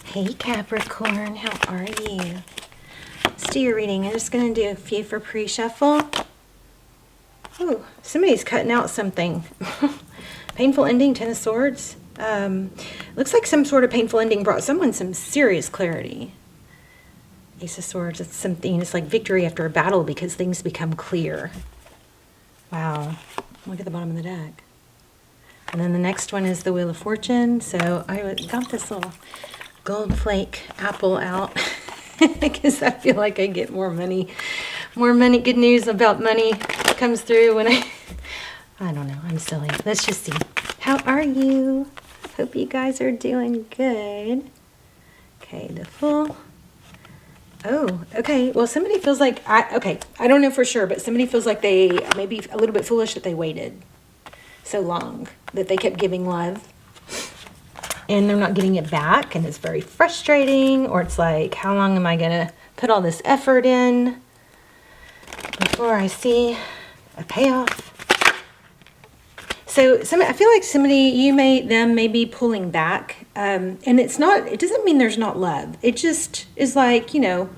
Hey Capricorn, how are you? Let's do your reading. I'm just going to do a few for pre-shuffle. Oh, somebody's cutting out something. Painful ending, Ten of Swords. Looks like some sort of painful ending brought someone some serious clarity. Ace of Swords, it's something, it's like victory after a battle because things become clear. Wow, look at the bottom of the deck. And then the next one is the Wheel of Fortune. So I got this little gold flake apple out because I feel like I get more money, good news about money comes through when I don't know, I'm silly. Let's just see. How are you? Hope you guys are doing good. Okay, the Fool. Oh, okay. Well, somebody feels like, I don't know for sure, but somebody feels like they may be a little bit foolish that they waited so long, that they kept giving love and they're not getting it back, and it's very frustrating, or it's like, how long am I going to put all this effort in before I see a payoff? So I feel like somebody, them may be pulling back, and it doesn't mean there's not love. It just is like, I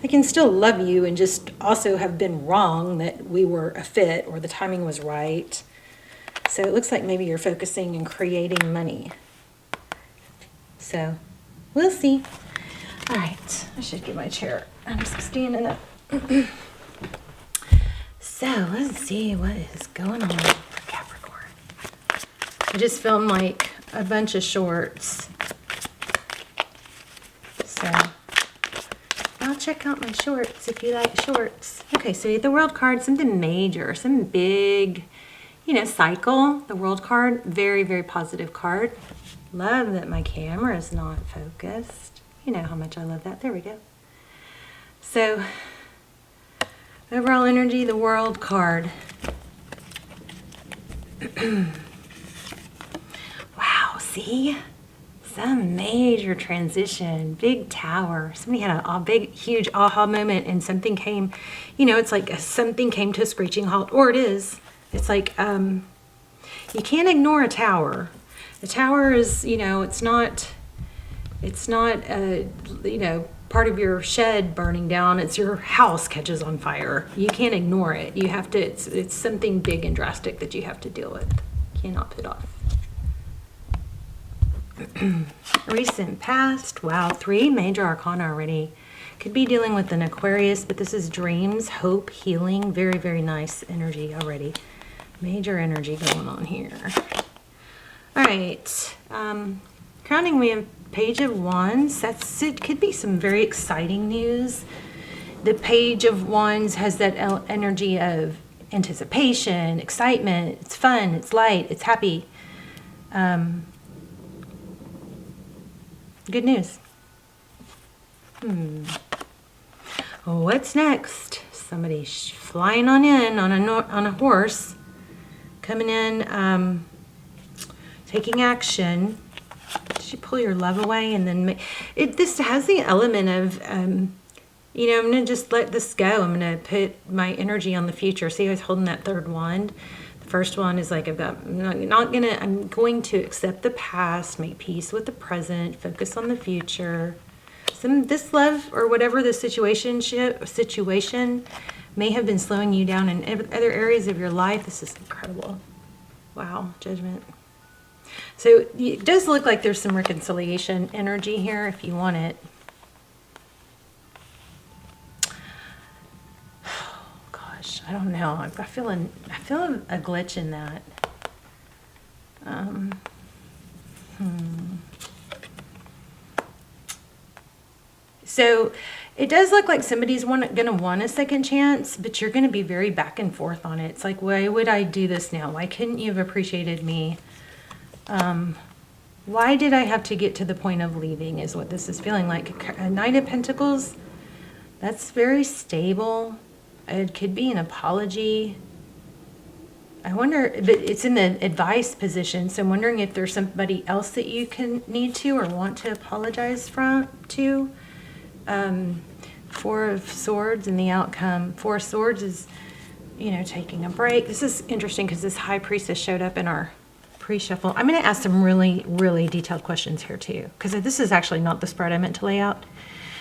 can still love you and just also have been wrong that we were a fit or the timing was right. So it looks like maybe you're focusing on creating money. So we'll see. All right, I should get my chair. I'm just standing up. So let's see what is going on for Capricorn. I just filmed like a bunch of shorts. So I'll check out my shorts if you like shorts. Okay, so the World card, something major, some big, cycle. The World card, very, very positive card. Love that my camera is not focused. You know how much I love that. There we go. So, overall energy, the World card. Wow, see? Some major transition, big tower. Somebody had a big, huge aha moment and something came, it's like something came to a screeching halt, or it is. It's like, you can't ignore a tower. The tower is, it's not part of your shed burning down. It's your house catches on fire. You can't ignore it. You have to, it's something big and drastic that you have to deal with. Cannot put off. Recent past. Wow, 3 major arcana already. Could be dealing with an Aquarius, but this is dreams, hope, healing. Very, very nice energy already. Major energy going on here. All right. Crowning, we have Page of Wands. It could be some very exciting news. The Page of Wands has that energy of anticipation, excitement. It's fun, it's light, it's happy. Good news. What's next? Somebody flying on in on a horse, coming in, taking action. Did you pull your love away? And then this has the element of, I'm going to just let this go. I'm going to put my energy on the future. See, I was holding that third wand. The first one is like about, I'm going to accept the past, make peace with the present, focus on the future. This love or whatever the situation may have been slowing you down in other areas of your life. This is incredible. Wow, Judgment. So it does look like there's some reconciliation energy here if you want it. Oh, gosh, I don't know. I feel a glitch in that. So it does look like somebody's going to want a second chance, but you're going to be very back and forth on it. It's like, why would I do this now? Why couldn't you have appreciated me? Why did I have to get to the point of leaving is what this is feeling like. A Knight of Pentacles, that's very stable. It could be an apology. I wonder, but it's in the advice position, so I'm wondering if there's somebody else that you need to or want to apologize to. 4 of Swords and the outcome. 4 of Swords is, taking a break. This is interesting because this High Priestess showed up in our Pre-shuffle. I'm going to ask some really, really detailed questions here too, because this is actually not the spread I meant to lay out.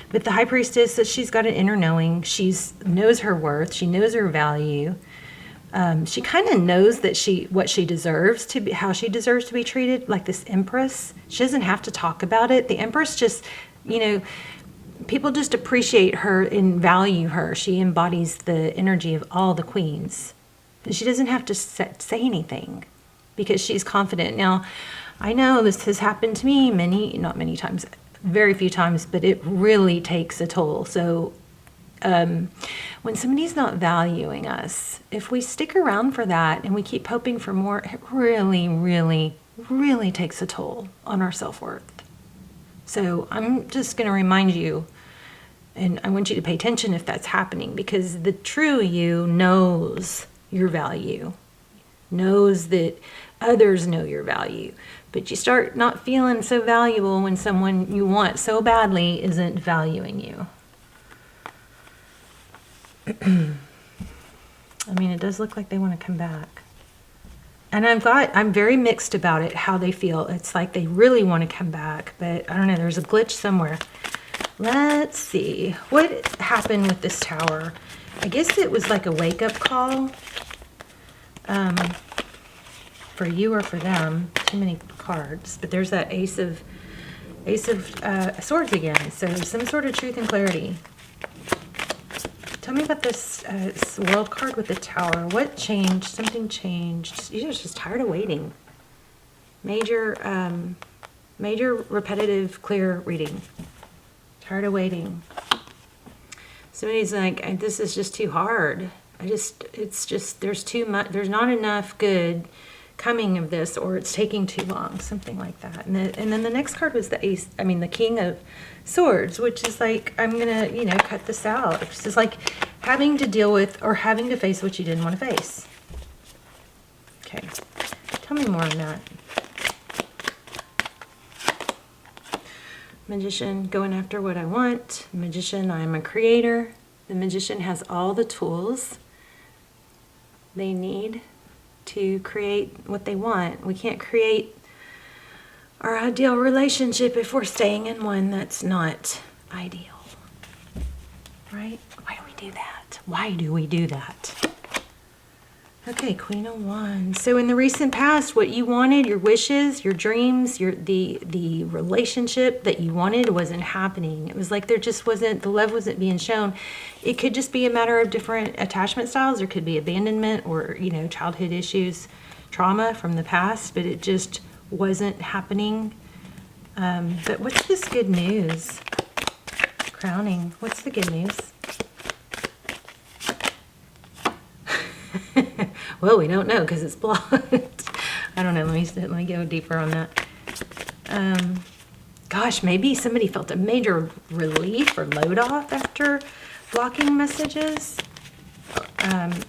But the High Priestess says she's got an inner knowing. She knows her worth. She knows her value. She kind of knows that what she deserves to be, how she deserves to be treated, like this Empress. She doesn't have to talk about it. The Empress just, people just appreciate her and value her. She embodies the energy of all the queens. But she doesn't have to say anything because she's confident. Now, I know this has happened to me not many times, very few times, but it really takes a toll. So when somebody's not valuing us, if we stick around for that and we keep hoping for more, it really, really, really takes a toll on our self-worth. So I'm just going to remind you, and I want you to pay attention if that's happening, because the true you knows your value, knows that others know your value, but you start not feeling so valuable when someone you want so badly isn't valuing you. I mean, it does look like they want to come back. And I'm very mixed about it, how they feel. It's like they really want to come back, but I don't know, there's a glitch somewhere. Let's see. What happened with this Tower? I guess it was like a wake-up call. For you or for them. Too many cards. But there's that Ace of Swords again. So some sort of truth and clarity. Tell me about this World card with the Tower. What changed? Something changed. You're just tired of waiting. Major repetitive, clear reading. Tired of waiting. Somebody's like, this is just too hard. It's just, there's too much, there's not enough good coming of this, or it's taking too long, something like that. And then the next card was the King of Swords, which is like, I'm gonna, cut this out. It's just like having to deal with or having to face what you didn't want to face. Okay, tell me more on that. Magician, going after what I want. Magician, I am a creator. The Magician has all the tools they need to create what they want. We can't create our ideal relationship if we're staying in one that's not ideal. Right? Why do we do that? Why do we do that? Okay, Queen of Wands. So in the recent past, what you wanted, your wishes, your dreams, the relationship that you wanted wasn't happening. It was like there just wasn't, the love wasn't being shown. It could just be a matter of different attachment styles. There could be abandonment or, childhood issues, trauma from the past, but it just wasn't happening. But what's this good news? Crowning. What's the good news? Well, we don't know because it's blocked. I don't know. Let me go deeper on that. Gosh, maybe somebody felt a major relief or load off after blocking messages.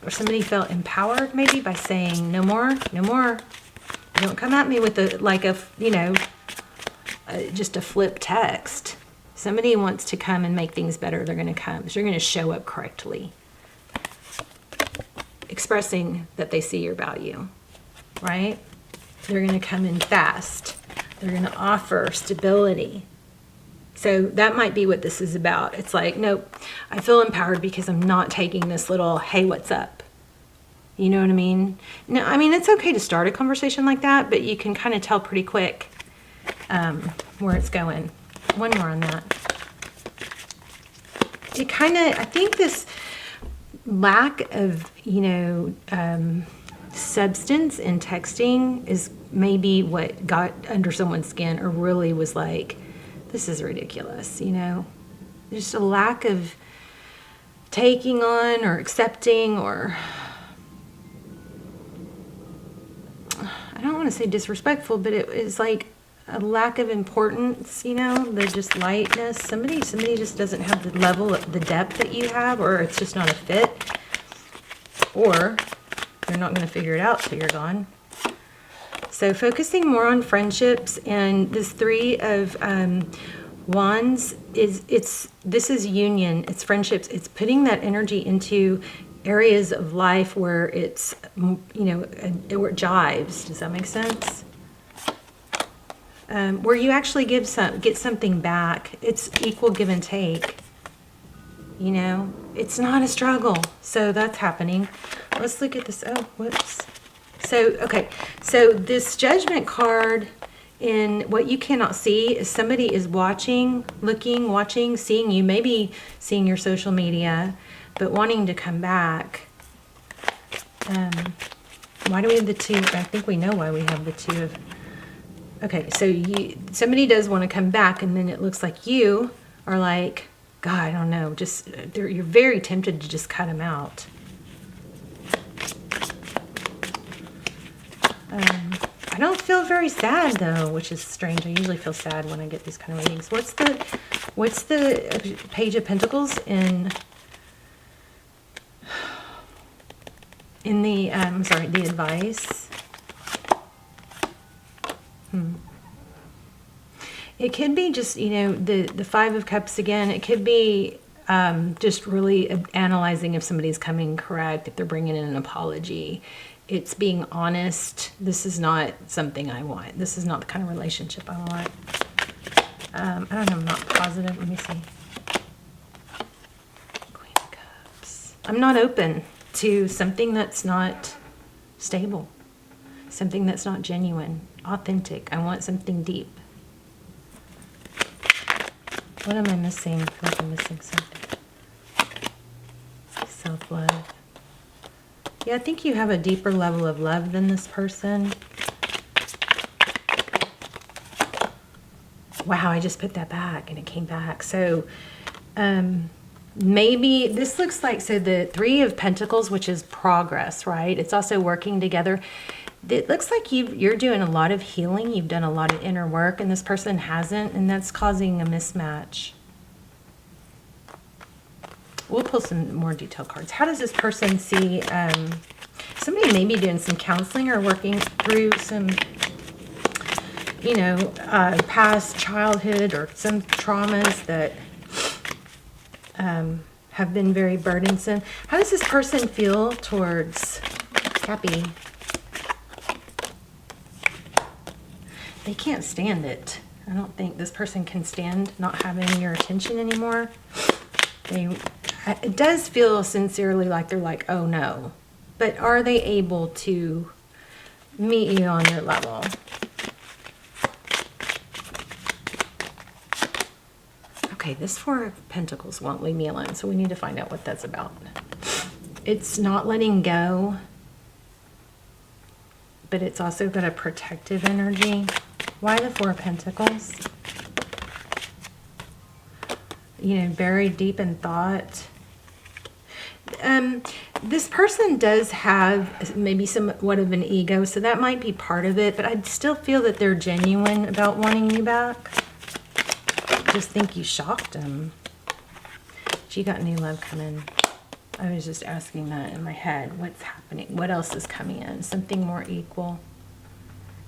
Or somebody felt empowered maybe by saying, no more, no more. Don't come at me with just a flip text. Somebody wants to come and make things better. They're going to come. So you're going to show up correctly. Expressing that they see your value, right? They're going to come in fast. They're going to offer stability. So that might be what this is about. It's like, nope, I feel empowered because I'm not taking this little, hey, what's up? You know what I mean? No, I mean, it's okay to start a conversation like that, but you can kind of tell pretty quick where it's going. One more on that. I think this lack of, substance in texting is maybe what got under someone's skin or really was like, this is ridiculous, Just a lack of taking on or accepting or, I don't want to say disrespectful, but it is like a lack of importance, the just lightness. Somebody just doesn't have the level, the depth that you have, or it's just not a fit, or you're not going to figure it out till you're gone. So focusing more on friendships, and this Three of Wands this is union, it's friendships, it's putting that energy into areas of life where it's, where it jives. Does that make sense? where you actually get something back. It's equal give and take. You know, it's not a struggle. So that's happening. Let's look at this. Oh, whoops. So, okay. So this Judgment card, in what you cannot see, is somebody is watching, looking, watching, seeing you, maybe seeing your social media, but wanting to come back. Why do we have the two? I think we know why we have the two of... Okay, so somebody does want to come back, and then it looks like you are like, God, I don't know, just you're very tempted to just cut them out. I don't feel very sad though, which is strange. I usually feel sad when I get these kind of readings. What's the Page of Pentacles in the sorry, the advice? It could be just, you know, the Five of Cups again. It could be just really analyzing if somebody's coming correct, if they're bringing in an apology. It's being honest. This is not something I want. This is not the kind of relationship I want. I don't know. I'm not positive. Let me see. Queen of Cups. I'm not open to something that's not stable. Something that's not genuine, authentic. I want something deep. What am I missing? I feel like I'm missing something. Self-love. Yeah, I think you have a deeper level of love than this person. Wow, I just put that back and it came back. So maybe this looks like, so the Three of Pentacles, which is progress, right? It's also working together. It looks like you're doing a lot of healing. You've done a lot of inner work, and this person hasn't, and that's causing a mismatch. We'll pull some more detailed cards. How does this person see somebody may be doing some counseling or working through some, you know, past childhood or some traumas that have been very burdensome. How does this person feel towards Cappy? They can't stand it. I don't think this person can stand not having your attention anymore. It does feel sincerely like they're like, oh no. But are they able to meet you on your level? Okay, this Four of Pentacles won't leave me alone, so we need to find out what that's about. It's not letting go, but it's also got a protective energy. Why the Four of Pentacles? You know, buried deep in thought. This person does have maybe somewhat of an ego, so that might be part of it, but I still feel that they're genuine about wanting you back. I just think you shocked them. But you got new love coming. I was just asking that in my head. What's happening? What else is coming in? Something more equal.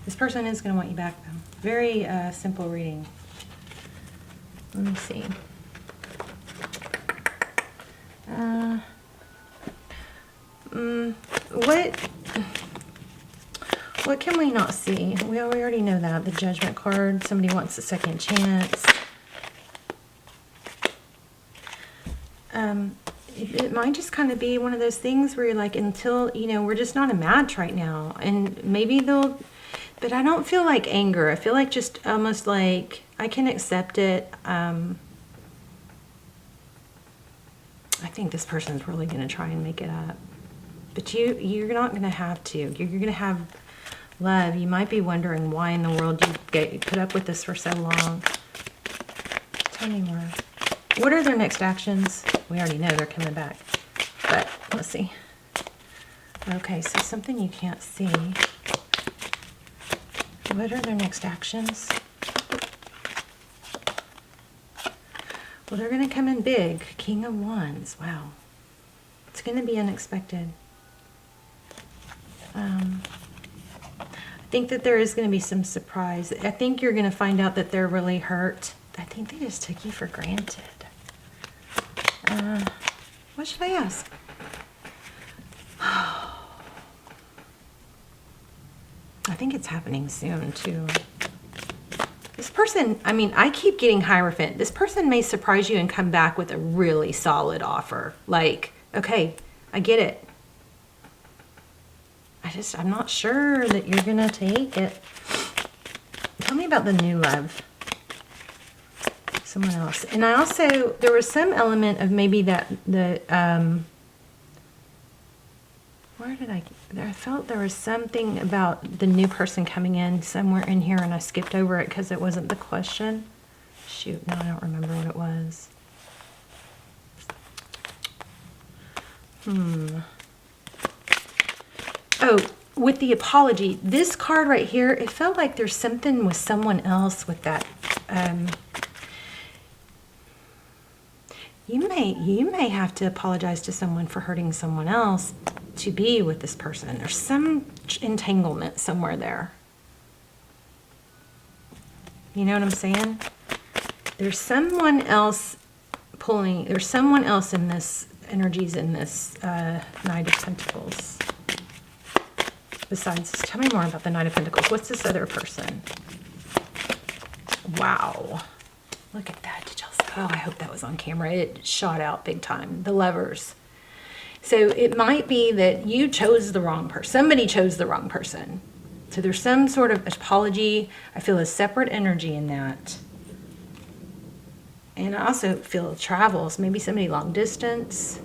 This person is going to want you back, though. Very simple reading. Let me see. What can we not see? We already know that. The Judgment card. Somebody wants a second chance. It might just kind of be one of those things where you're like, until, you know, we're just not a match right now. And maybe they'll, but I don't feel like anger. I feel like just almost like I can accept it. I think this person's really going to try and make it up. But you're not going to have to. You're going to have love. You might be wondering why in the world you put up with this for so long. Tell me more. What are their next actions? We already know they're coming back. But let's see. Okay, so something you can't see. What are their next actions? Well, they're going to come in big. King of Wands. Wow. It's going to be unexpected. I think that there is going to be some surprise. I think you're going to find out that they're really hurt. I think they just took you for granted. What should I ask? I think it's happening soon, too. This person, I mean, I keep getting Hierophant. This person may surprise you and come back with a really solid offer. Like, okay, I get it. I'm not sure that you're going to take it. Tell me about the new love. Someone else. And I also, there was some element of maybe that, where did I felt there was something about the new person coming in somewhere in here, and I skipped over it because it wasn't the question. Shoot, no, I don't remember what it was. Oh, with the apology, this card right here, it felt like there's something with someone else with that. You may have to apologize to someone for hurting someone else to be with this person. There's some entanglement somewhere there. You know what I'm saying? There's someone else pulling, there's someone else in this, energies in this Knight of Pentacles. Besides, tell me more about the Knight of Pentacles. What's this other person? Wow. Look at that. Did y'all see? Oh, I hope that was on camera. It shot out big time. The Lovers. So it might be that you chose the wrong person. Somebody chose the wrong person. So there's some sort of apology. I feel a separate energy in that. And I also feel travels. Maybe somebody long distance.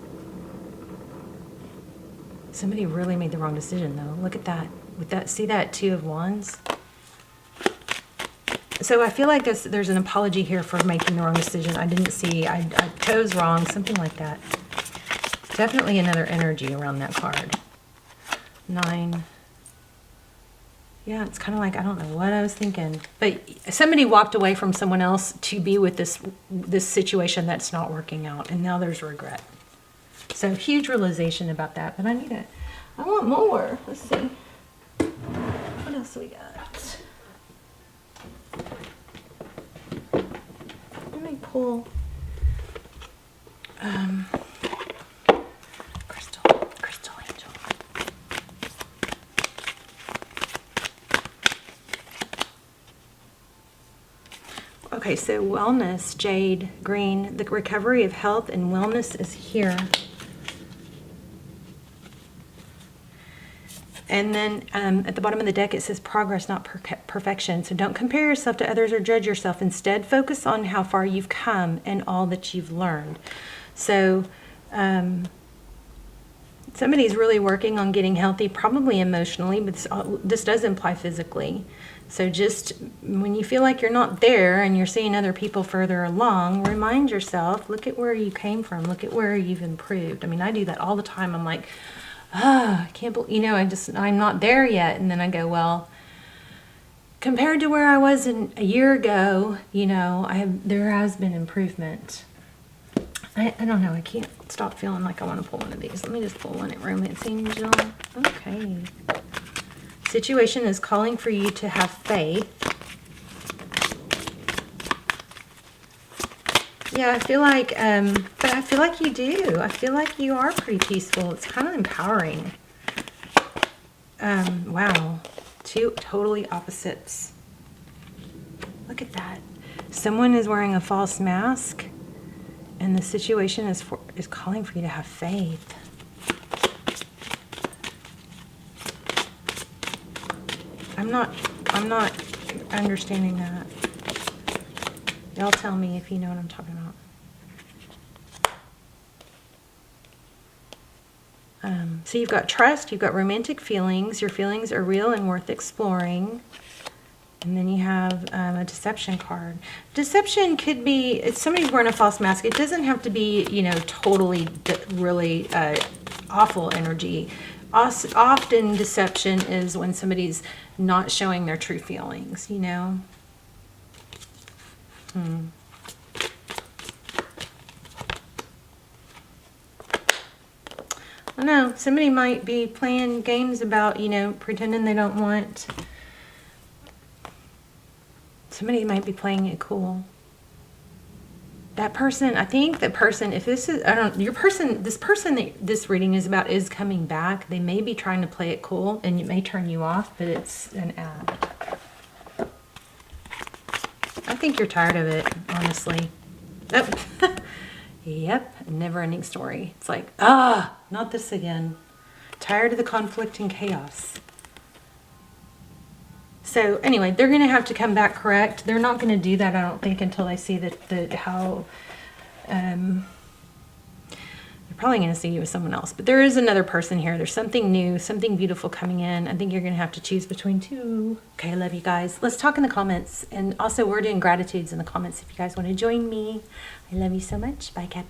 Somebody really made the wrong decision though. Look at that. With that, see that Two of Wands? So I feel like there's an apology here for making the wrong decision. I didn't see, I chose wrong, something like that. Definitely another energy around that card. 9. Yeah, it's kind of like, I don't know what I was thinking. But somebody walked away from someone else to be with this situation that's not working out. And now there's regret. So huge realization about that. But I want more. Let's see. What else we got? Let me pull crystal angel. Okay, so wellness, jade, green. The recovery of health and wellness is here. And then at the bottom of the deck, it says progress, not perfection. So don't compare yourself to others or judge yourself. Instead, focus on how far you've come and all that you've learned. So somebody's really working on getting healthy, probably emotionally, but this does imply physically. So just when you feel like you're not there and you're seeing other people further along, remind yourself, look at where you came from. Look at where you've improved. I mean, I do that all the time. I'm like, I can't believe, you know, I'm not there yet. And then I go, well, compared to where I was a year ago, you know, there has been improvement. I don't know. I can't stop feeling like I want to pull one of these. Let me just pull one at Romance Angel. Okay. Situation is calling for you to have faith. Yeah, I feel like, but I feel like you do. I feel like you are pretty peaceful. It's kind of empowering. Wow. Two totally opposites. Look at that. Someone is wearing a false mask, and the situation is calling for you to have faith. I'm not understanding that. Y'all tell me if you know what I'm talking about. So you've got trust, you've got romantic feelings. Your feelings are real and worth exploring. And then you have a deception card. Deception could be, if somebody's wearing a false mask, it doesn't have to be, you know, totally really awful energy. Often deception is when somebody's not showing their true feelings, you know. I don't know. Somebody might be playing games about, you know, pretending they don't want. Somebody might be playing it cool. That person, I think the person, if this is, I don't, your person, this person that this reading is about is coming back. They may be trying to play it cool and it may turn you off, but it's an ad. think you're tired of it, honestly. Oh. Yep, never-ending story. It's like, not this again. Tired of the conflict and chaos. So anyway, they're going to have to come back correct. They're not going to do that, I don't think, until they see how they're probably going to see you with someone else. But there is another person here. There's something new, something beautiful coming in. I think you're going to have to choose between two. Okay, I love you guys. Let's talk in the comments. And also, we're doing gratitudes in the comments if you guys want to join me. I love you so much. Bye, Cappy.